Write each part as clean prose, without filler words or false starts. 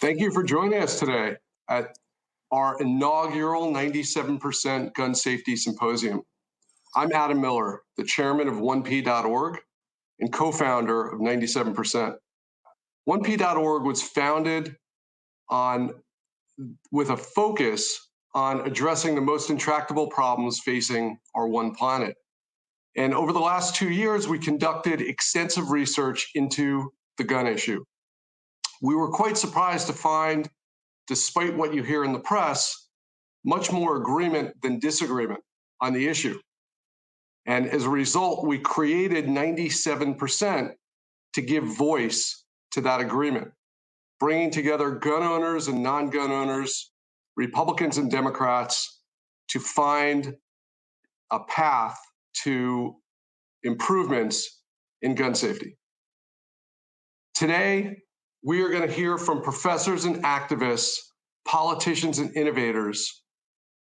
Thank you for joining us today at our inaugural 97% Gun Safety Symposium. I'm Adam Miller, the chairman of 1p.org and co-founder of 97%. 1p.org was founded with a focus on addressing the most intractable problems facing our one planet. And over the last 2 years, we conducted extensive research into the gun issue. We were quite surprised to find, despite what you hear in the press, much more agreement than disagreement on the issue. And as a result, we created 97% to give voice to that agreement, bringing together gun owners and non-gun owners, Republicans and Democrats, to find a path to improvements in gun safety. Today, we are going to hear from professors and activists, politicians and innovators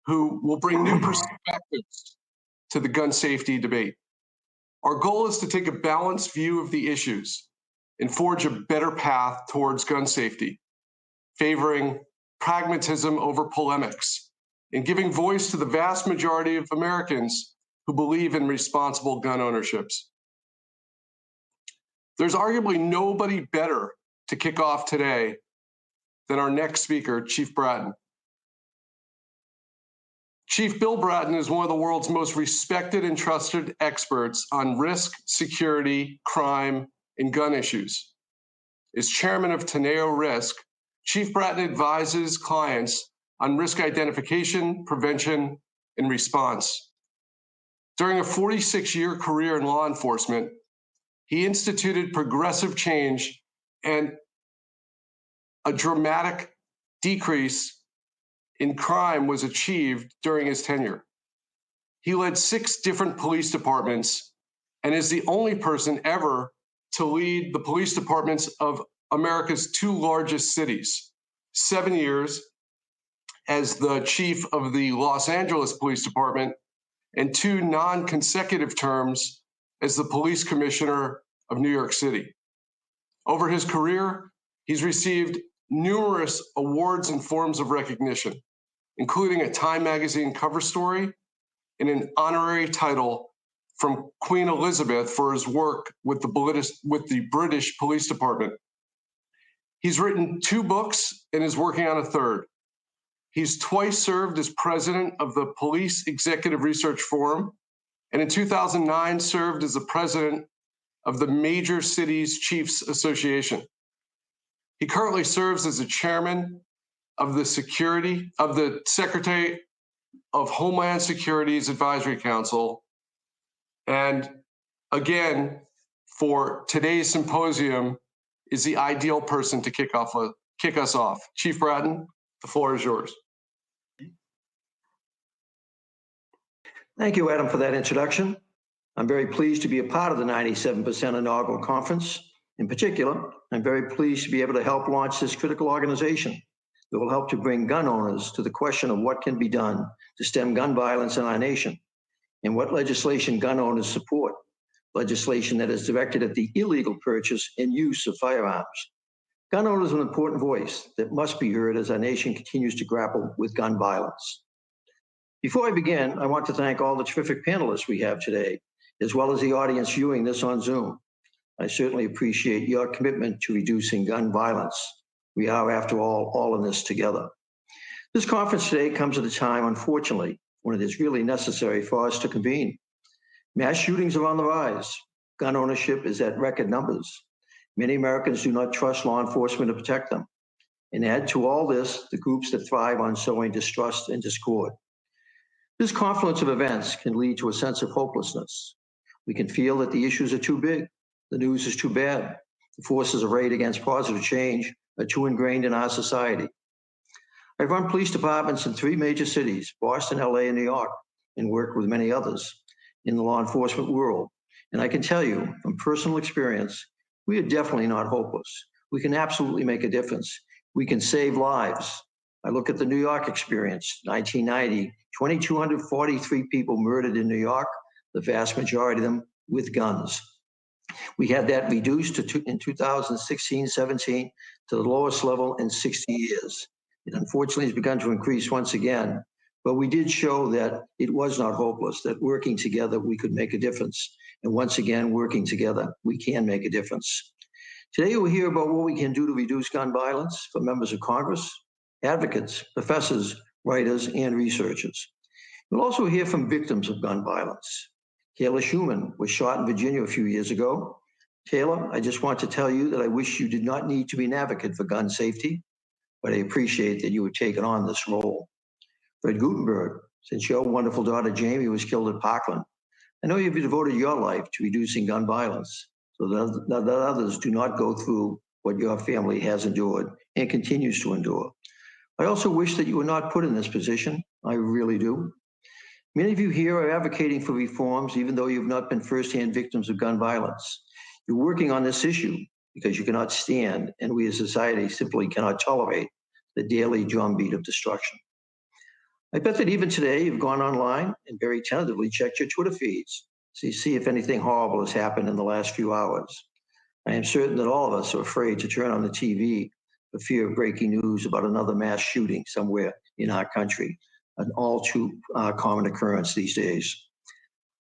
who will bring new perspectives to the gun safety debate. Our goal is to take a balanced view of the issues and forge a better path towards gun safety, favoring pragmatism over polemics and giving voice to the vast majority of Americans who believe in responsible gun ownerships. There's arguably nobody better to kick off today than our next speaker, Chief Bratton. Chief Bill Bratton is one of the world's most respected and trusted experts on risk, security, crime, and gun issues. As chairman of Teneo Risk, Chief Bratton advises clients on risk identification, prevention, and response. During a 46-year career in law enforcement, he instituted progressive change and a dramatic decrease in crime was achieved during his tenure. He led 6 different police departments and is the only person ever to lead the police departments of America's 2 largest cities. 7 years as the chief of the Los Angeles Police Department and 2 non-consecutive terms as the police commissioner of New York City. Over his career, he's received numerous awards and forms of recognition, including a Time magazine cover story and an honorary title from Queen Elizabeth for his work with the British Police Department. He's written 2 books and is working on a 3rd. He's twice served as president of the Police Executive Research Forum, and in 2009 served as the president of the Major Cities Chiefs Association. He currently serves as the chairman of the Secretary of Homeland Security's Advisory Council. And again, for today's symposium, is the ideal person to kick us off. Chief Bratton, the floor is yours. Thank you, Adam, for that introduction. I'm very pleased to be a part of the 97% inaugural conference. In particular, I'm very pleased to be able to help launch this critical organization that will help to bring gun owners to the question of what can be done to stem gun violence in our nation and what legislation gun owners support, legislation that is directed at the illegal purchase and use of firearms. Gun owners are an important voice that must be heard as our nation continues to grapple with gun violence. Before I begin, I want to thank all the terrific panelists we have today, as well as the audience viewing this on Zoom. I certainly appreciate your commitment to reducing gun violence. We are, after all in this together. This conference today comes at a time, unfortunately, when it is really necessary for us to convene. Mass shootings are on the rise. Gun ownership is at record numbers. Many Americans do not trust law enforcement to protect them. And add to all this, the groups that thrive on sowing distrust and discord. This confluence of events can lead to a sense of hopelessness. We can feel that the issues are too big, the news is too bad, the forces arrayed against positive change are too ingrained in our society. I've run police departments in 3 major cities, Boston, LA, and New York, and worked with many others in the law enforcement world. And I can tell you from personal experience, we are definitely not hopeless. We can absolutely make a difference. We can save lives. I look at the New York experience, 1990, 2,243 people murdered in New York, the vast majority of them with guns. We had that reduced in 2016-17 to the lowest level in 60 years. It unfortunately has begun to increase once again, but we did show that it was not hopeless, that working together we could make a difference. And once again, working together, we can make a difference. Today we'll hear about what we can do to reduce gun violence from members of Congress, advocates, professors, writers, and researchers. We'll also hear from victims of gun violence. Kayla Schumann was shot in Virginia a few years ago. Kayla, I just want to tell you that I wish you did not need to be an advocate for gun safety, but I appreciate that you have taken on this role. Fred Gutenberg, since your wonderful daughter Jamie was killed at Parkland, I know you've devoted your life to reducing gun violence so that others do not go through what your family has endured and continues to endure. I also wish that you were not put in this position. I really do. Many of you here are advocating for reforms, even though you've not been firsthand victims of gun violence. You're working on this issue because you cannot stand, and we as a society simply cannot tolerate, the daily drumbeat of destruction. I bet that even today you've gone online and very tentatively checked your Twitter feeds to see if anything horrible has happened in the last few hours. I am certain that all of us are afraid to turn on the TV for fear of breaking news about another mass shooting somewhere in our country, an all too common occurrence these days.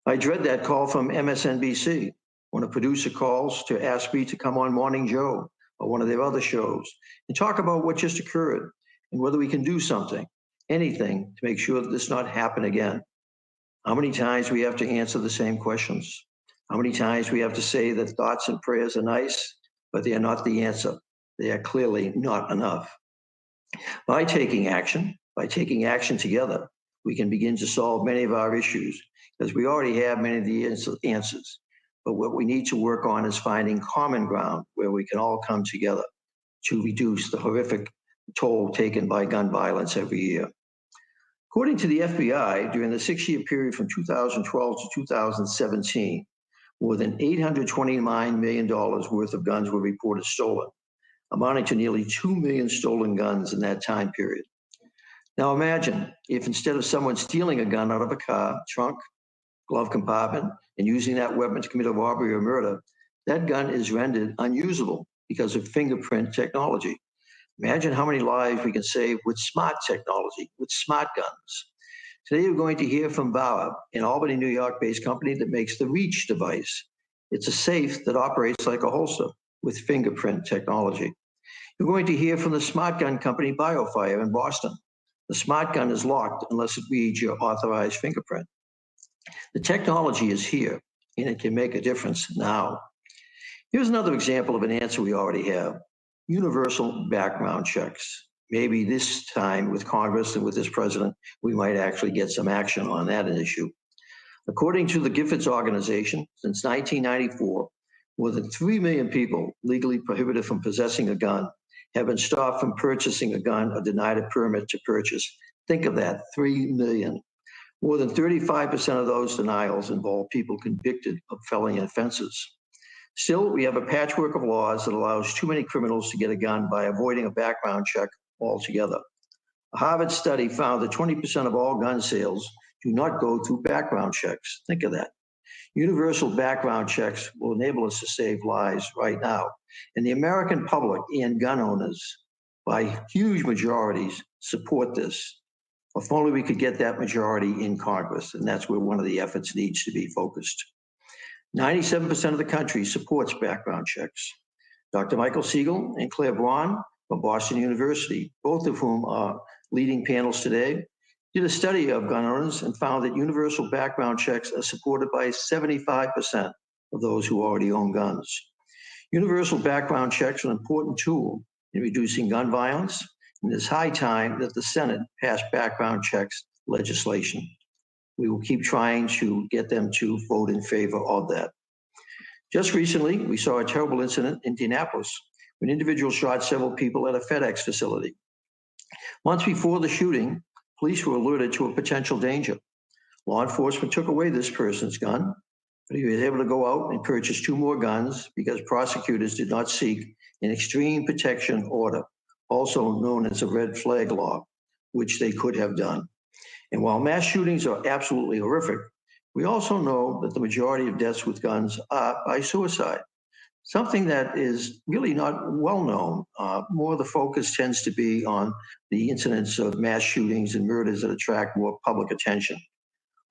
I dread that call from MSNBC when a producer calls to ask me to come on Morning Joe or one of their other shows and talk about what just occurred and whether we can do something, anything, to make sure that this not happen again. How many times we have to answer the same questions? How many times we have to say that thoughts and prayers are nice, but they are not the answer. They are clearly not enough. By taking action together, we can begin to solve many of our issues, because we already have many of the answers. But what we need to work on is finding common ground where we can all come together to reduce the horrific toll taken by gun violence every year. According to the FBI, during the 6-year period from 2012 to 2017, more than $829 million worth of guns were reported stolen, amounting to nearly 2 million stolen guns in that time period. Now imagine if instead of someone stealing a gun out of a car, trunk, glove compartment, and using that weapon to commit a robbery or murder, that gun is rendered unusable because of fingerprint technology. Imagine how many lives we can save with smart technology, with smart guns. Today, we're going to hear from Bauer, an Albany, New York-based company that makes the Reach device. It's a safe that operates like a holster with fingerprint technology. You're going to hear from the smart gun company BioFire in Boston. The smart gun is locked unless it reads your authorized fingerprint. The technology is here, and it can make a difference now. Here's another example of an answer we already have: universal background checks. Maybe this time with Congress and with this president, we might actually get some action on that issue. According to the Giffords organization, since 1994, more than 3 million people legally prohibited from possessing a gun have been stopped from purchasing a gun or denied a permit to purchase. Think of that, 3 million. More than 35% of those denials involve people convicted of felony offenses. Still, we have a patchwork of laws that allows too many criminals to get a gun by avoiding a background check altogether. A Harvard study found that 20% of all gun sales do not go through background checks. Think of that. Universal background checks will enable us to save lives right now. And the American public and gun owners, by huge majorities, support this. If only we could get that majority in Congress, and that's where one of the efforts needs to be focused. 97% of the country supports background checks. Dr. Michael Siegel and Claire Braun from Boston University, both of whom are leading panels today, did a study of gun owners and found that universal background checks are supported by 75% of those who already own guns. Universal background checks are an important tool in reducing gun violence, and it's high time that the Senate pass background checks legislation. We will keep trying to get them to vote in favor of that. Just recently, we saw a terrible incident in Indianapolis when an individual shot several people at a FedEx facility. Months before the shooting, police were alerted to a potential danger. Law enforcement took away this person's gun, but he was able to go out and purchase 2 more guns because prosecutors did not seek an extreme protection order, also known as a red flag law, which they could have done. And while mass shootings are absolutely horrific, we also know that the majority of deaths with guns are by suicide. Something that is really not well known. More of the focus tends to be on the incidents of mass shootings and murders that attract more public attention.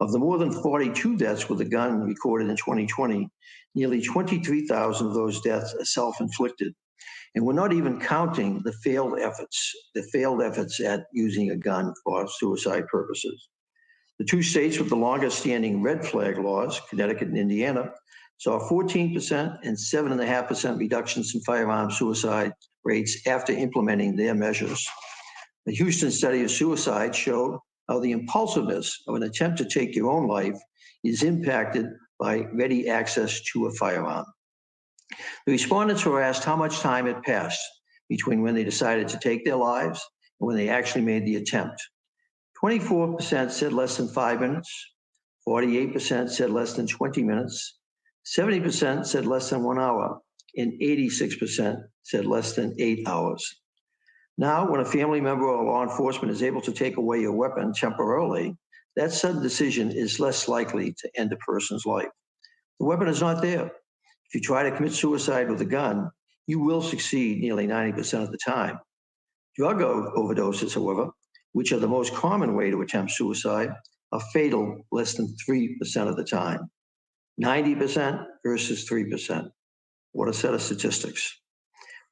Of the more than 42 deaths with a gun recorded in 2020, nearly 23,000 of those deaths are self-inflicted. And we're not even counting the failed efforts at using a gun for suicide purposes. The two states with the longest standing red flag laws, Connecticut and Indiana, saw 14% and 7.5% reductions in firearm suicide rates after implementing their measures. The Houston study of suicide showed how the impulsiveness of an attempt to take your own life is impacted by ready access to a firearm. The respondents were asked how much time had passed between when they decided to take their lives and when they actually made the attempt. 24% said less than 5 minutes, 48% said less than 20 minutes, 70% said less than 1 hour, and 86% said less than 8 hours. Now, when a family member or law enforcement is able to take away your weapon temporarily, that sudden decision is less likely to end a person's life. The weapon is not there. If you try to commit suicide with a gun, you will succeed nearly 90% of the time. Drug overdoses, however, which are the most common way to attempt suicide, are fatal less than 3% of the time. 90% versus 3%. What a set of statistics.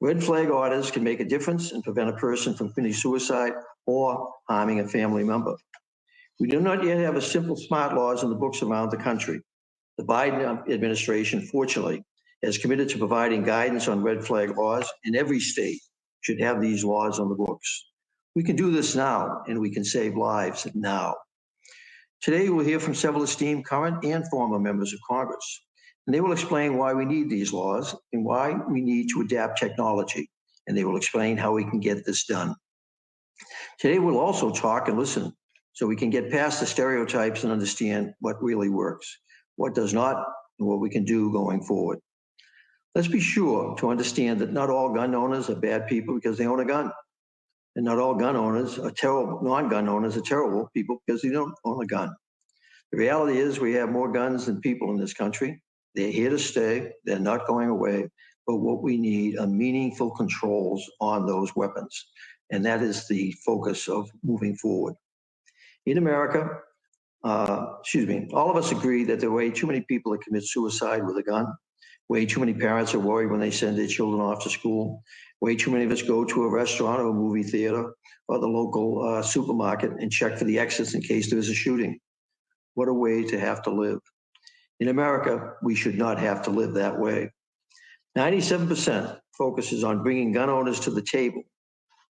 Red flag orders can make a difference and prevent a person from committing suicide or harming a family member. We do not yet have a simple smart laws in the books around the country. The Biden administration, fortunately, has committed to providing guidance on red flag laws, and every state should have these laws on the books. We can do this now, and we can save lives now. Today, we'll hear from several esteemed current and former members of Congress, and they will explain why we need these laws and why we need to adapt technology, and they will explain how we can get this done. Today, we'll also talk and listen so we can get past the stereotypes and understand what really works, what does not, and what we can do going forward. Let's be sure to understand that not all gun owners are bad people because they own a gun. And not all gun owners are terrible, non-gun owners are terrible people because they don't own a gun. The reality is we have more guns than people in this country. They're here to stay, they're not going away, but what we need are meaningful controls on those weapons. And that is the focus of moving forward. In America, all of us agree that there are way too many people that commit suicide with a gun. Way too many parents are worried when they send their children off to school. Way too many of us go to a restaurant or a movie theater or the local supermarket and check for the exits in case there is a shooting. What a way to have to live. In America, we should not have to live that way. 97% focuses on bringing gun owners to the table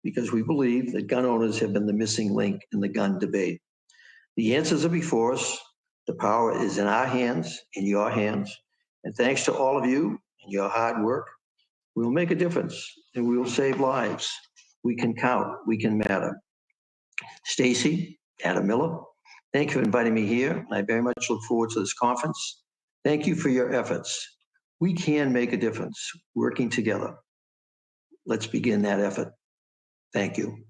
because we believe that gun owners have been the missing link in the gun debate. The answers are before us. The power is in our hands, in your hands. And thanks to all of you and your hard work, we will make a difference and we will save lives. We can count, we can matter. Stacy, Adam Miller, thank you for inviting me here. I very much look forward to this conference. Thank you for your efforts. We can make a difference working together. Let's begin that effort. Thank you.